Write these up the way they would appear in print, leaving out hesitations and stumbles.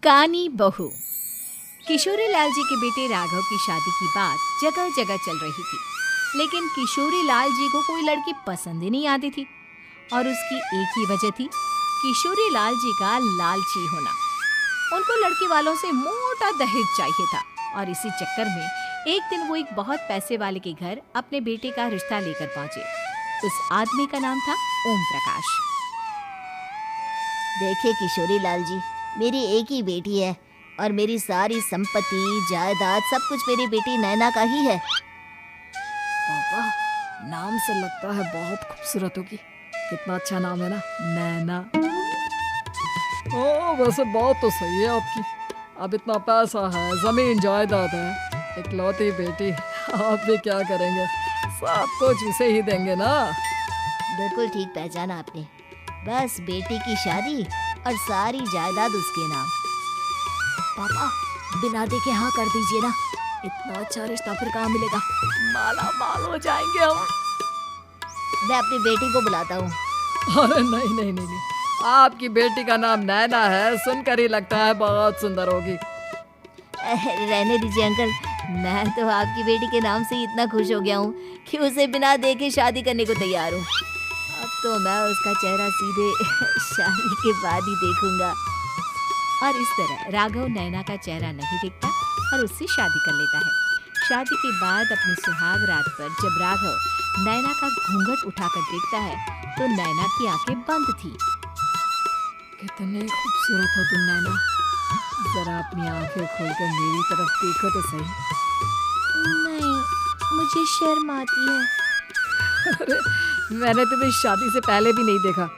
कानी बहू। किशोरी लाल जी के बेटे राघव की शादी की बात जगह जगह चल रही थी, लेकिन किशोरी लाल जी को कोई लड़की पसंद ही नहीं आती थी। और उसकी एक ही वजह थी, किशोरी लाल जी का लालची होना। उनको लड़की वालों से मोटा दहेज चाहिए था और इसी चक्कर में एक दिन वो एक बहुत पैसे वाले के घर अपने बेटे का रिश्ता लेकर पहुंचे। उस आदमी का नाम था ओम प्रकाश। देखिए किशोरी लाल जी, मेरी एक ही बेटी है और मेरी सारी संपत्ति जायदाद सब कुछ मेरी बेटी नैना का ही है। पापा, नाम से लगता है बहुत खूबसूरत होगी। कितना अच्छा नाम है ना, नैना। ओ वैसे बात तो सही है आपकी। अब इतना पैसा है, जमीन जायदाद है, इकलौती बेटी, आप भी क्या करेंगे? सब कुछ उसे ही देंगे ना। बिल्कुल ठीक पहचाना आपने। बस बेटी की शादी और सारी जायदाद उसके नाम। पापा, बिना देखे हाँ कर दीजिए ना। इतना अच्छा रिश्ता फिर कहाँ मिलेगा? माला माल हो जाएंगे हम। मैं अपनी बेटी को बुलाता हूँ। अरे नहीं नहीं नहीं नहीं, आपकी बेटी का नाम नैना है, सुनकर ही लगता है बहुत सुंदर होगी। रहने दीजिए अंकल, मैं तो आपकी बेटी के नाम से ही इतना खुश हो गया हूँ कि उसे बिना देखे शादी करने को तैयार हूँ। अब तो मैं उसका चेहरा सीधे शादी के बाद ही देखूंगा। और इस तरह राघव नैना का चेहरा नहीं देखता और उससे शादी कर लेता है। शादी के बाद अपनी सुहाग रात पर जब राघव नैना का घूंघट उठाकर देखता है तो नैना की आंखें बंद थी। कितने खूबसूरत हो तुम नैना, जरा अपनी आंखें खोलकर मेरी तरफ देखो तो सही। नहीं, मुझे शर्म आती है। अरे मैंने तुम्हें शादी से पहले भी नहीं देखा,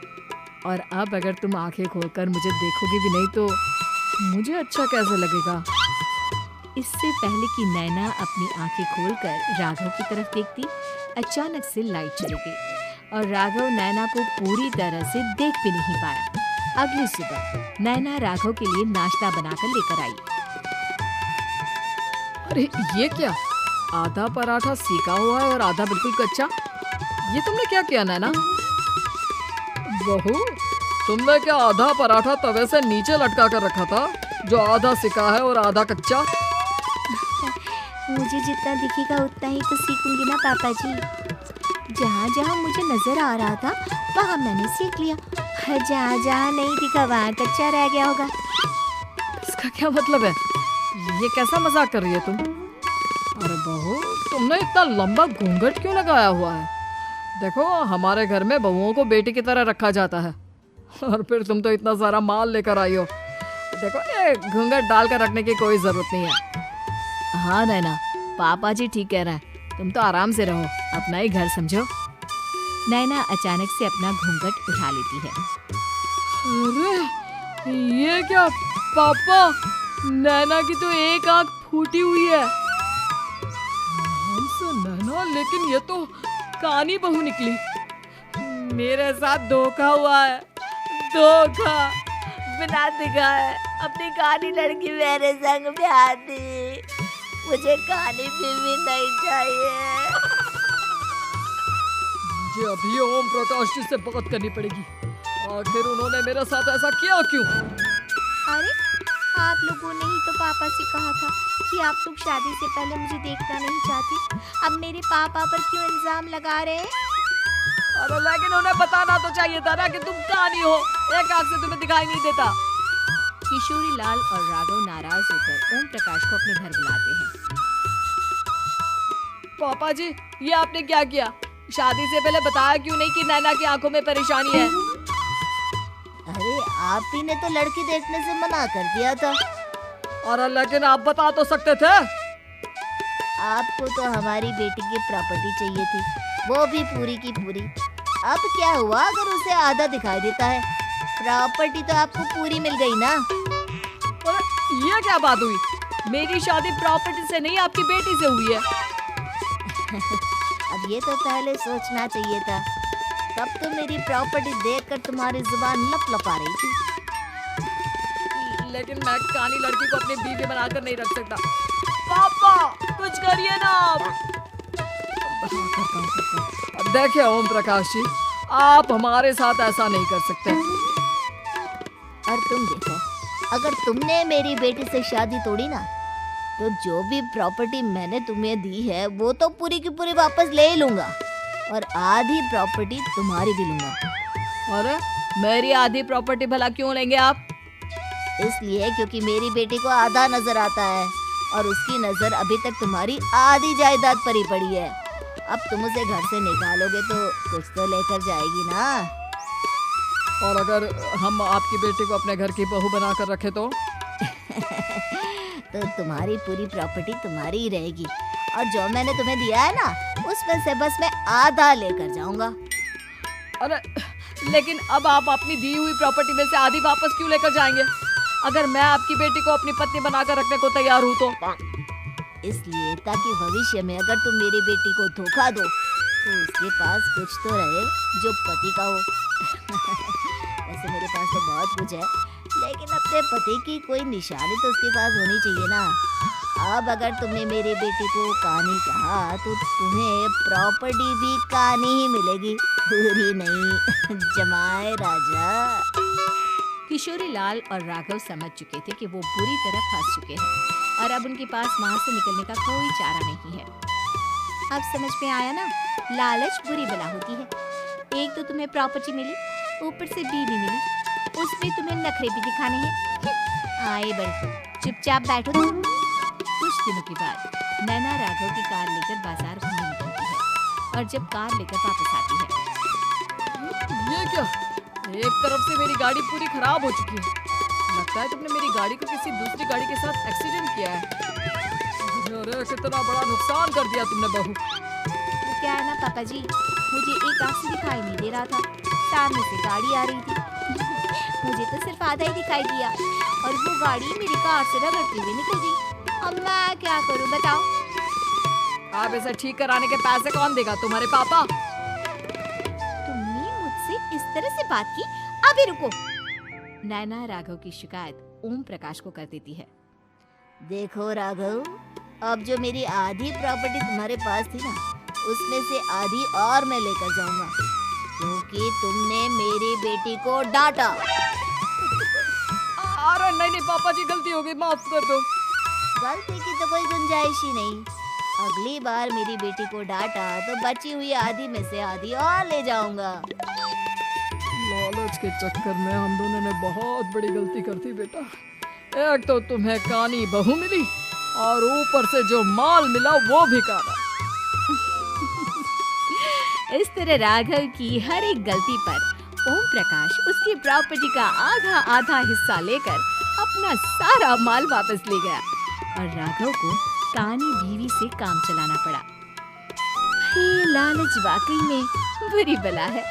और अब अगर तुम आंखें खोलकर मुझे देखोगी भी नहीं तो मुझे अच्छा कैसे लगेगा? इससे पहले कि नैना अपनी आंखें खोलकर राघव की तरफ देखती, अचानक से लाइट चली गई और राघव नैना को पूरी तरह से देख भी नहीं पाया। अगली सुबह नैना राघव के लिए नाश्ता बनाकर लेकर आई। अरे ये क्या, आधा पराठा सेका हुआ है और आधा बिल्कुल कच्चा। ये तुमने क्या किया नैना? बहू, तुमने क्या आधा पराठा तवे से नीचे लटका कर रखा था, जो आधा सेका है और आधा कच्चा? मुझे जितना दिखेगा उतना ही तो सीखूंगी ना पापा जी। जहाँ जहाँ मुझे नजर आ रहा था वहाँ मैंने सीख लिया, जहाँ जहाँ नहीं दिखा वहाँ कच्चा रह गया होगा। इसका क्या मतलब है? ये कैसा मजाक कर रही है तुम? अरे बहू, तुमने इतना लंबा घूंघट क्यों लगाया हुआ है? देखो, हमारे घर में बहुओं को बेटी की तरह रखा जाता है, और फिर तुम तो इतना सारा माल लेकर आई हो। देखो, ये घूंघट डालकर रखने की कोई जरूरत नहीं है। हाँ नैना, पापा जी ठीक कह रहे हैं, तुम तो आराम से रहो, अपना ही घर समझो। नैना अचानक से अपना घूंघट उठा लेती है। अरे ये क्या पापा, नैना की तो एक आंख फूटी हुई है। नाम से नैना, लेकिन ये तो कानी बहू निकली। मेरे साथ धोखा हुआ है, धोखा। बिना दिखाए अपनी कानी लड़की मेरे संग ब्याह दी। मुझे कानी भी नहीं चाहिए। मुझे अभी ओम प्रकाश जी से बात करनी पड़ेगी। आखिर उन्होंने मेरे साथ ऐसा किया क्यों? अरे आप लोगों ने ही तो पापा से कहा था कि आप लोग शादी से पहले मुझे देखना नहीं चाहती। अब मेरे पापा पर क्यों इल्जाम लगा रहे हैं? अरे लेकिन उन्हें बताना तो चाहिए था ना कि तुम कानी हो, एक आंख से तुम्हें दिखाई नहीं देता। किशोरी लाल और राघव नाराज होकर ओम प्रकाश को अपने घर बुलाते हैं। पापा जी, ये आपने क्या किया? शादी से पहले बताया क्यों नहीं कि नैना की आंखों में परेशानी है? अरे आप ही ने तो लड़की देखने से मना कर दिया था। और लेकिन आप बता तो सकते थे। आपको तो हमारी बेटी की प्रॉपर्टी चाहिए थी, वो भी पूरी की पूरी। अब क्या हुआ अगर उसे आधा दिखाई देता है? प्रॉपर्टी तो आपको पूरी मिल गई ना। अरे ये क्या बात हुई? मेरी शादी प्रॉपर्टी से नहीं, आपकी बेटी से हुई है। अब ये तो पहले सोचना चाहिए था। तब तो मेरी प्रॉपर्टी देखकर तुम्हारी जुबान लपलपा रही थी। लेकिन मैं कानी लड़की को अपनी बीवी बनाकर नहीं रख सकता। पापा, कुछ करिए ना आप। अब देखिए ओम प्रकाश जी, आप हमारे साथ ऐसा नहीं कर सकते। और तुम देखो, अगर तुमने मेरी बेटी से शादी तोड़ी ना, तो जो भी प्रॉपर्टी मैंने तुम्हें दी है वो तो पूरी की पूरी वापस ले ही लूंगा, और आधी प्रॉपर्टी तुम्हारी भी लूंगा। अरे मेरी आधी प्रॉपर्टी भला क्यों लेंगे आप? इसलिए क्योंकि मेरी बेटी को आधा नजर आता है और उसकी नजर अभी तक तुम्हारी आधी जायदाद पर ही पड़ी है। अब तुम उसे घर से निकालोगे तो कुछ तो लेकर जाएगी ना। और अगर हम आपकी बेटी को अपने घर की बहू बना कर रखे तो? तो तुम्हारी पूरी प्रॉपर्टी तुम्हारी ही रहेगी, और जो मैंने तुम्हें दिया है ना, उसमें से बस मैं आधा लेकर जाऊंगा। अरे लेकिन अब आप अपनी दी हुई प्रॉपर्टी में से आधी वापस क्यों लेकर जाएंगे? अगर मैं आपकी बेटी को अपनी पत्नी बनाकर रखने को तैयार हूँ तो? इसलिए ताकि भविष्य में अगर तुम मेरी बेटी को धोखा दो तो उसके पास कुछ तो रहे जो पति का हो। वैसे मेरे पास तो बहुत कुछ है, लेकिन अपने पति की कोई निशानी तो उसके पास होनी चाहिए ना। अब अगर तुमने मेरी बेटी को कानी कहा तो तुम्हें प्रॉपर्टी भी कानी ही मिलेगी, पूरी नहीं। जमाए राजा। किशोरी लाल और राघव समझ चुके थे कि वो बुरी तरह फंस चुके हैं और अब उनके पास वहां से निकलने का कोई चारा नहीं है। अब समझ में आया ना, लालच बुरी बला होती है। एक तो तुम्हें प्रॉपर्टी मिली, ऊपर से बीवी मिली, उसमें तुम्हें नखरे भी दिखाने हैं। आए बड़े, चुपचाप बैठो तुम। कुछ दिनों के बाद नैना राघव की कार लेकर बाजार घूमने निकलती है और जब कार लेकर वापस आती है, ये क्या? एक तरफ से मेरी गाड़ी पूरी खराब हो चुकी है। लगता है तुमने मेरी गाड़ी को किसी दूसरी गाड़ी के साथ एक्सीडेंट किया है। अरे कितना बड़ा नुकसान कर दिया तुमने बहू। वो क्या है ना पापा जी, मुझे एक आंख से दिखाई नहीं दे रहा था, सामने से गाड़ी आ रही थी। मुझे तो सिर्फ आधा ही दिखाई दिया और वो गाड़ी मेरी कार से रगड़ते हुए निकल गई। अब मैं क्या करूं बताओ? आप इसे ठीक कराने के पैसे कौन देगा? तुम्हारे पापा? तुमने मुझसे इस तरह से बात की? अभी रुको। नैना राघव की शिकायत ओम प्रकाश को कर देती है। देखो राघव, अब जो मेरी आधी प्रॉपर्टी तुम्हारे पास थी ना, उसमें से आधी और मैं लेकर जाऊंगा, क्योंकि तुमने मेरी बेटी को डांटा। अरे नहीं नहीं पापा जी, गलती हो गई, माफ कर दो। गलती की तो कोई गुंजाइश ही नहीं। अगली बार मेरी बेटी को डांटा तो बची हुई आधी में से आधी और ले जाऊंगा। लालच के चक्कर में हम दोनों ने बहुत बड़ी गलती कर दी बेटा। एक तो तुम्हें कानी बहू मिली और ऊपर से जो माल मिला वो भी काना। इस तरह राघव की हर एक गलती पर ओम प्रकाश उसकी प्रॉपर्टी का आधा आधा हिस्सा लेकर अपना सारा माल वापस ले गया और राघव को कानी बीवी से काम चलाना पड़ा। ये लालच वाकई में बुरी बला है।